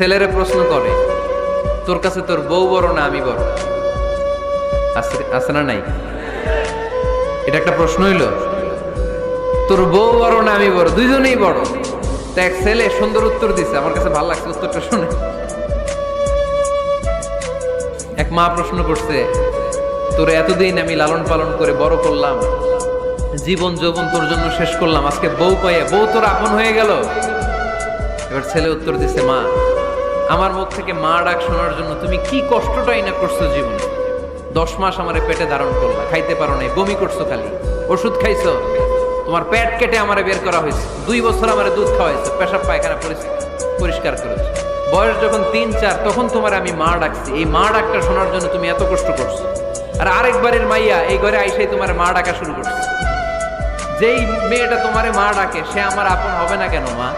ছেলেরে প্রশ্ন করে, তোর কাছে তোর বউ বড় না আমি বড়? আছে না নাই? এটা একটা প্রশ্ন হইল। তোর বউ বড় না আমি বড়? দুইজনেই বড়। তো এক ছেলে সুন্দর উত্তর দিছে, আমার কাছে ভালো লাগছে উত্তরটা শুনে। এক মা প্রশ্ন করছে, তোর এতদিন আমি লালন পালন করে বড় করলাম, জীবন যৌবন তোর জন্য শেষ করলাম, আজকে বউ পাইয়া বউ তোর আপন হয়ে গেল? এবার ছেলে উত্তর দিছে, মা, আমার মুখ থেকে মা ডাক শোনার জন্য তুমি কি কষ্টটাই না করছো জীবনে। 10 মাস আমারে পেটে ধারণ করলা, খাইতে পারো নাই, বমি করছো, খালি ওষুধ খাইছো, তোমার পেট কেটে আমারে বের করা হয়েছে, 2 বছর আমারে দুধ খাওয়াইছো, পেশাব পায়খানা পরিষ্কার করেছো, বয়স যখন 3-4 তখন তোমার আমি মা ডাকছি, এই মা ডাকটা শোনার জন্য তুমি এত কষ্ট করছো। আর আরেকবারের মাইয়া এই ঘরে আইসাই তোমার মা ডাকা শুরু করছে। যেই মেয়েটা তোমারে মা ডাকে সে আমার আপন হবে না কেন মা?